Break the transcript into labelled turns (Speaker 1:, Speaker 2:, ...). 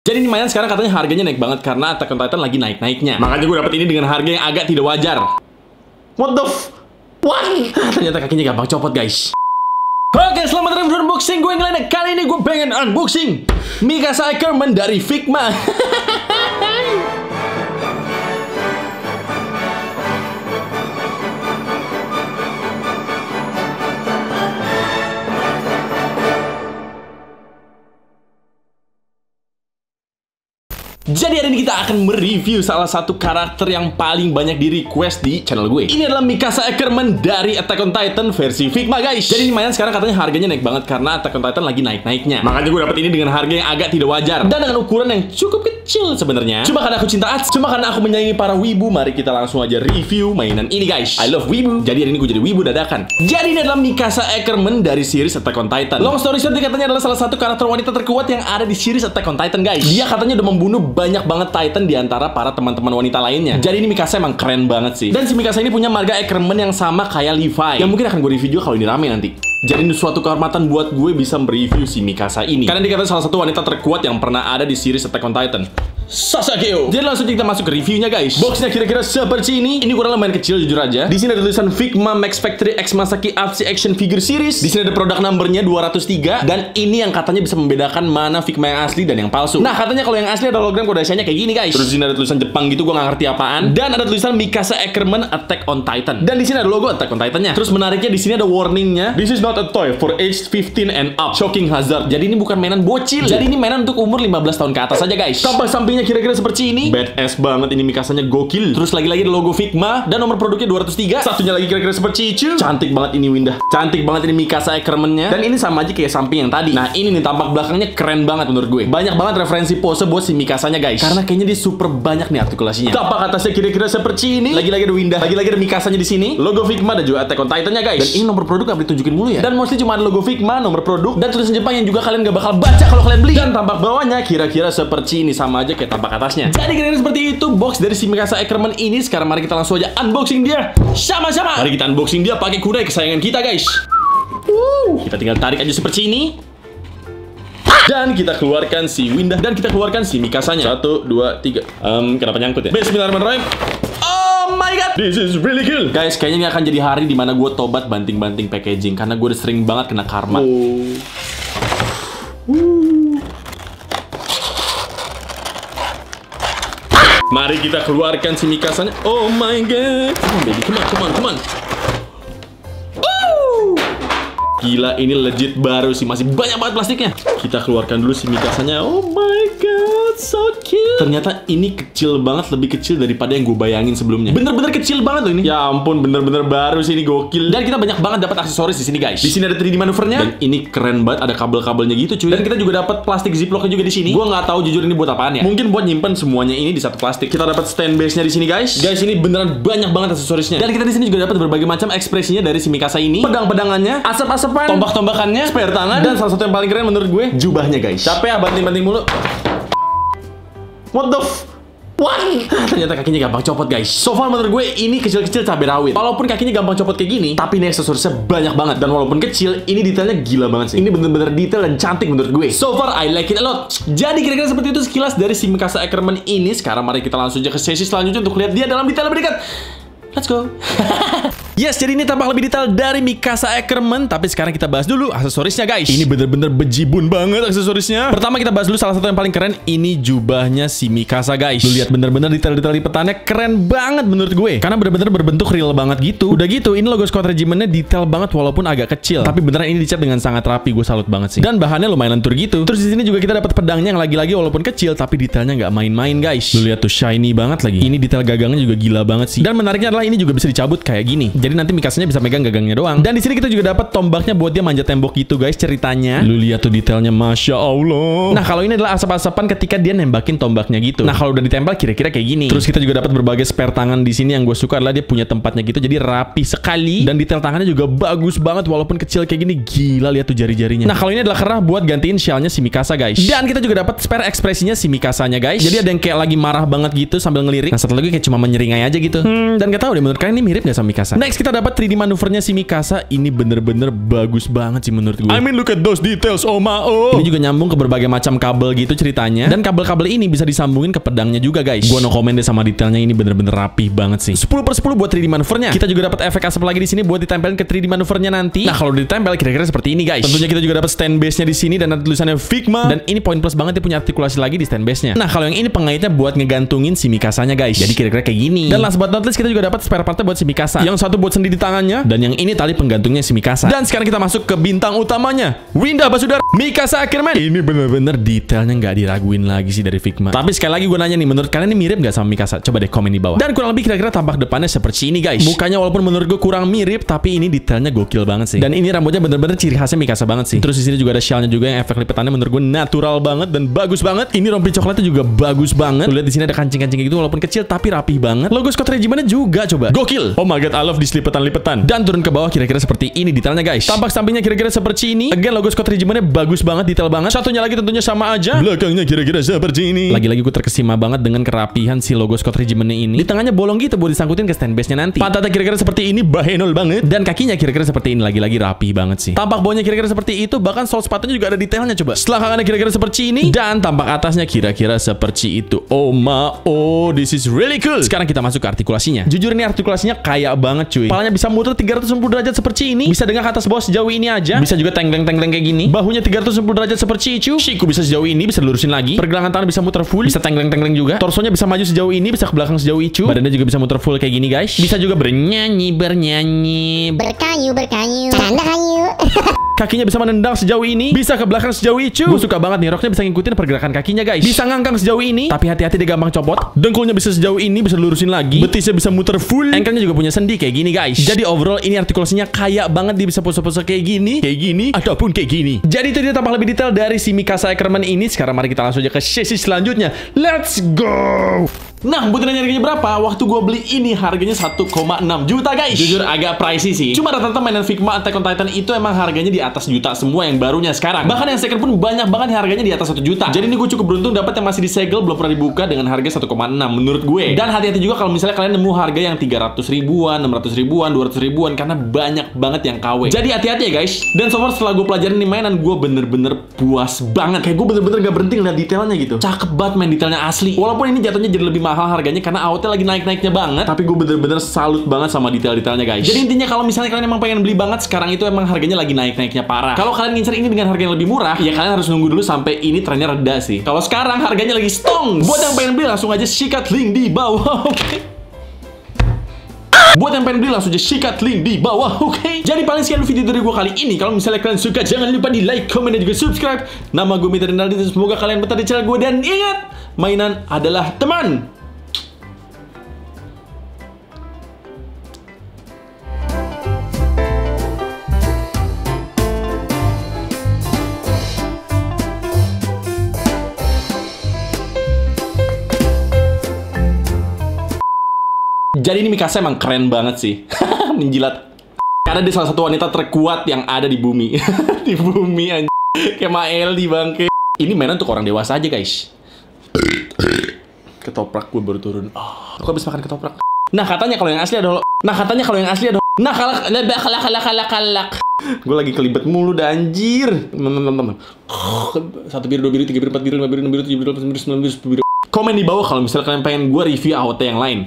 Speaker 1: Jadi ini mainan sekarang katanya harganya naik banget karena Attack on Titan lagi naik-naiknya. Makanya gue dapet ini dengan harga yang agak tidak wajar. What the what? Ternyata kakinya gampang copot, guys. Oke, selamat datang di unboxing gue yang lainnya. Kali ini gue pengen unboxing Mikasa Ackerman dari Figma. Jadi hari ini kita akan mereview salah satu karakter yang paling banyak di request di channel gue. Ini adalah Mikasa Ackerman dari Attack on Titan versi Figma, guys. Jadi ini mainan sekarang katanya harganya naik banget karena Attack on Titan lagi naik-naiknya. Makanya gue dapet ini dengan harga yang agak tidak wajar dan dengan ukuran yang cukup kecil sebenarnya. Cuma karena aku cinta arts, cuma karena aku menyayangi para wibu, mari kita langsung aja review mainan ini, guys. I love wibu. Jadi hari ini gue jadi wibu dadakan. Jadi ini adalah Mikasa Ackerman dari series Attack on Titan. Long story short, dia katanya adalah salah satu karakter wanita terkuat yang ada di series Attack on Titan, guys. Dia katanya udah membunuh banyak banget Titan di antara para teman-teman wanita lainnya. Jadi ini Mikasa emang keren banget sih. Dan si Mikasa ini punya marga Ackerman yang sama kayak Levi, yang mungkin akan gue review juga kalau ini rame nanti. Jadi ini suatu kehormatan buat gue bisa mereview si Mikasa ini, karena dia katanya salah satu wanita terkuat yang pernah ada di series Attack on Titan. Sasageo. Jadi langsung kita masuk ke reviewnya, guys. Boxnya kira-kira seperti ini. Ini kurang lumayan kecil jujur aja. Di sini ada tulisan Figma Max Factory X Masaki Action Action Figure Series. Di sini ada produk numbernya 203 dan ini yang katanya bisa membedakan mana Figma yang asli dan yang palsu. Nah, katanya kalau yang asli ada hologram kode Asianya kayak gini, guys. Terus di sini ada tulisan Jepang gitu, gua nggak ngerti apaan. Dan ada tulisan Mikasa Ackerman Attack on Titan. Dan di sini ada logo Attack on Titan-nya. Terus menariknya di sini ada warningnya. This is not a toy for age 15 and up. Shocking hazard. Jadi ini bukan mainan bocil. Jadi ini mainan untuk umur 15 tahun ke atas aja, guys. Tampak sampingnya kira-kira seperti ini. Badass banget ini Mikasanya, gokil. Terus lagi-lagi ada logo Figma dan nomor produknya 203. Satunya lagi kira-kira seperti itu. Cantik banget ini Windah. Cantik banget ini Mikasa Ackerman-nya. Dan ini sama aja kayak samping yang tadi. Nah, ini nih tampak belakangnya keren banget menurut gue. Banyak banget referensi pose buat si Mikasanya, guys. Karena kayaknya dia super banyak nih artikulasinya. Tampak atasnya kira-kira seperti ini. Lagi-lagi ada Windah. Lagi-lagi ada Mikasanya di sini. Logo Figma dan juga Attack on Titan-nya, guys. Dan ini nomor produk gak ditunjukin mulu ya. Dan mostly cuma ada logo Figma, nomor produk dan tulisan Jepang yang juga kalian gak bakal baca kalau kalian beli. Dan tampak bawahnya kira-kira seperti ini, sama aja kayak tampak atasnya. Jadi kira-kira seperti itu box dari si Mikasa Ackerman ini. Sekarang mari kita langsung aja unboxing dia sama-sama. Mari kita unboxing dia pakai kunai kesayangan kita, guys. Kita tinggal tarik aja seperti ini. Dan kita keluarkan si Windah dan kita keluarkan si Mikasanya. 1, 2, 3. Kenapa nyangkut ya? Bismillahirrahmanirrahim. Oh my god, this is really cool. Guys, kayaknya ini akan jadi hari dimana gue tobat banting-banting packaging karena gue udah sering banget kena karma. Mari kita keluarkan si Mikasanya. Oh my god. Come on baby, come on. Gila, ini legit baru sih, masih banyak banget plastiknya. Kita keluarkan dulu si Mikasanya. Oh my god, so cute. Ternyata ini kecil banget, lebih kecil daripada yang gue bayangin sebelumnya. Bener-bener kecil banget loh ini. Ya ampun, bener-bener baru sih, ini gokil. Dan kita banyak banget dapat aksesoris di sini, guys. Di sini ada 3D manuvernya dan ini keren banget, ada kabel-kabelnya gitu, cuy. Dan kita juga dapat plastik ziplocknya juga di sini. Gue nggak tahu jujur ini buat apaan ya. Mungkin buat nyimpen semuanya ini di satu plastik. Kita dapat stand base-nya di sini, guys. Guys, ini beneran banyak banget aksesorisnya. Dan kita di sini juga dapat berbagai macam ekspresinya dari si Mikasa ini. Pedang-pedangannya, asap-asap, tombak-tombakannya, spare tangan, dan salah satu yang paling keren menurut gue, jubahnya, guys. Capek ya banting-banting mulu. What the what? Ternyata kakinya gampang copot, guys. So far menurut gue ini kecil-kecil cabai rawit. Walaupun kakinya gampang copot kayak gini, tapi ini aksesorisnya banyak banget. Dan walaupun kecil, ini detailnya gila banget sih. Ini bener-bener detail dan cantik menurut gue. So far I like it a lot. Jadi kira-kira seperti itu sekilas dari si Mikasa Ackerman ini. Sekarang mari kita langsung aja ke sesi selanjutnya untuk lihat dia dalam detail lebih dekat. Let's go. Yes, jadi ini tampak lebih detail dari Mikasa Ackerman. Tapi sekarang kita bahas dulu aksesorisnya, guys. Ini bener-bener bejibun banget aksesorisnya. Pertama kita bahas dulu salah satu yang paling keren. Ini jubahnya si Mikasa, guys. Lu lihat bener-bener detail-detail lipetannya keren banget menurut gue. Karena bener-bener berbentuk real banget gitu. Udah gitu, ini logo squad regimennya detail banget walaupun agak kecil. Tapi beneran ini dicat dengan sangat rapi. Gue salut banget sih. Dan bahannya lumayan lentur gitu. Terus di sini juga kita dapat pedangnya yang lagi-lagi walaupun kecil tapi detailnya nggak main-main, guys. Lu lihat tuh shiny banget lagi. Ini detail gagangnya juga gila banget sih. Dan menariknya adalah ini juga bisa dicabut kayak gini. Jadi nanti Mikasanya bisa megang gagangnya doang. Dan di sini kita juga dapat tombaknya buat dia manjat tembok gitu, guys, ceritanya. Lu lihat tuh detailnya, masya Allah. Nah, kalau ini adalah asap-asapan ketika dia nembakin tombaknya gitu. Nah, kalau udah ditempel kira-kira kayak gini. Terus kita juga dapat berbagai spare tangan di sini. Yang gue suka adalah dia punya tempatnya gitu, jadi rapi sekali. Dan detail tangannya juga bagus banget walaupun kecil kayak gini. Gila, lihat tuh jari-jarinya. Nah, kalau ini adalah kerah buat gantiin shellnya si Mikasa, guys. Dan kita juga dapat spare ekspresinya si Mikasanya, guys. Jadi ada yang kayak lagi marah banget gitu sambil ngelirik. Nah, satu lagi kayak cuma menyeringai aja gitu. Dan gak tahu deh menurut kalian ini mirip gak sama Mikasa? Next Next kita dapat 3D manuvernya si Mikasa. Ini bener-bener bagus banget sih menurut gue. I mean look at those details, Ini juga nyambung ke berbagai macam kabel gitu ceritanya. Dan kabel-kabel ini bisa disambungin ke pedangnya juga guys. Gua no komen deh sama detailnya, ini bener-bener rapih banget sih. 10/10 buat 3D manuvernya. Kita juga dapat efek asap lagi di sini buat ditempelin ke 3D manuvernya nanti. Nah kalau ditempel kira-kira seperti ini guys. Tentunya kita juga dapat stand base-nya di sini dan ada tulisannya Figma. Dan ini poin plus banget, dia punya artikulasi lagi di stand base-nya. Nah kalau yang ini pengaitnya buat ngegantungin si Mikasanya guys. Jadi kira-kira kayak gini. Dan last but not least kita juga dapat spare partnya buat si Mikasa. Yang satu buat sendi di tangannya dan yang ini tali penggantungnya si Mikasa. Dan sekarang kita masuk ke bintang utamanya, Winda Basudara Mikasa Ackerman. Ini bener-bener detailnya nggak diraguin lagi sih dari Figma. Tapi sekali lagi gue nanya nih, menurut kalian ini mirip nggak sama Mikasa? Coba deh komen di bawah. Dan kurang lebih kira-kira tampak depannya seperti ini guys. Mukanya walaupun menurut gue kurang mirip, tapi ini detailnya gokil banget sih. Dan ini rambutnya bener-bener ciri khasnya Mikasa banget sih. Terus di sini juga ada shellnya juga yang efek lipetannya menurut gue natural banget dan bagus banget. Ini rompi coklatnya juga bagus banget. Tuh lihat di sini ada kancing-kancing gitu walaupun kecil tapi rapih banget. Logo Scott Regimentnya juga coba. Gokil. Oh my god, I love this lipetan-lipetan. Dan turun ke bawah kira-kira seperti ini detailnya guys. Tampak sampingnya kira-kira seperti ini. Again logo Scott Regimentnya bagus banget, detail banget. Satunya lagi tentunya sama aja. Belakangnya kira-kira seperti ini. Lagi-lagi gue terkesima banget dengan kerapihan si logo Scott Regimentnya ini. Di tengahnya bolong gitu buat disangkutin ke stand base-nya nanti. Pantatnya kira-kira seperti ini, bahenol banget. Dan kakinya kira-kira seperti ini, lagi-lagi rapi banget sih. Tampak bawahnya kira-kira seperti itu, bahkan sol sepatunya juga ada detailnya coba. Selangkangannya kira-kira seperti ini dan tampak atasnya kira-kira seperti itu. This is really cool. Sekarang kita masuk ke artikulasinya. Jujur ini artikulasinya kayak banget cuy. Kepalanya bisa muter 360 derajat seperti ini. Bisa dengan atas bawah sejauh ini aja. Bisa juga tengleng-tengleng kayak gini. Bahunya 360 derajat seperti itu. Shiku bisa sejauh ini, bisa lurusin lagi. Pergelangan tangan bisa muter full, bisa tengleng-tengleng juga. Torsonya bisa maju sejauh ini, bisa ke belakang sejauh itu. Badannya juga bisa muter full kayak gini guys. Bisa juga bernyanyi.
Speaker 2: Berkayu, tanda kayu.
Speaker 1: Kakinya bisa menendang sejauh ini, bisa ke belakang sejauh itu. Gue suka banget nih, roknya bisa ngikutin pergerakan kakinya guys. Bisa ngangkang sejauh ini, tapi hati-hati dia gampang copot. Dengkulnya bisa sejauh ini, bisa lurusin lagi. Betisnya bisa muter full. Ankle-nya juga punya sendi kayak gini guys. Jadi overall ini artikulasinya kayak banget, dia bisa pose-pose kayak gini, ataupun kayak gini. Jadi itu dia tampak lebih detail dari si Mikasa Ackerman ini. Sekarang mari kita langsung aja ke sesi selanjutnya. Let's go! Nah, buat nanya harganya berapa? Waktu gue beli ini harganya 1,6 juta guys. Jujur agak pricey sih. Cuma rata-rata mainan Figma Attack on Titan itu emang harganya di atas juta semua yang barunya sekarang. Bahkan yang second pun banyak banget harganya di atas 1 juta. Jadi ini gue cukup beruntung dapat yang masih disegel, belum pernah dibuka dengan harga 1,6 menurut gue. Dan hati-hati juga kalau misalnya kalian nemu harga yang 300 ribuan, 600 ribuan, 200 ribuan karena banyak banget yang KW. Jadi hati-hati ya guys. Dan so far setelah gue pelajarin nih mainan, gue bener-bener puas banget. Kayak gue bener-bener gak berhenti ngeliat detailnya gitu. Cakep banget main detailnya asli. Walaupun ini jatuhnya jadi lebih mahal harganya karena AOT lagi naik-naiknya banget, tapi gue bener-bener salut banget sama detail-detailnya guys. Jadi intinya kalau misalnya kalian emang pengen beli banget sekarang itu emang harganya lagi naik-naiknya parah. Kalau kalian ngincer ini dengan harga yang lebih murah, ya kalian harus nunggu dulu sampai ini trennya reda sih. Kalau sekarang harganya lagi stong. Buat yang pengen beli langsung aja sikat link di bawah. Oke. Buat yang pengen beli langsung aja sikat link di bawah, oke? Jadi paling sekian video dari gue kali ini. Kalau misalnya kalian suka, jangan lupa di like, comment, dan juga subscribe. Nama gue Mitra Rinaldi, semoga kalian betah di channel gue. Dan ingat, mainan adalah teman. Jadi ini Mikasa emang keren banget sih. Menjilat. Karena dia salah satu wanita terkuat yang ada di bumi. Di bumi aja. Kayak Maeli bangke. Ini mainan untuk orang dewasa aja guys. Ketoprak gue baru turun. Aku habis makan ketoprak. Nah katanya kalau yang asli ada. Nah kalak. Gue lagi kelibet mulu dah anjir. Satu biru, dua biru, tiga biru, empat biru, lima biru, enam biru, tujuh biru, delapan biru, sembilan biru, sepuluh biru. Komen di bawah kalau misalnya kalian pengen gue review AOT yang lain.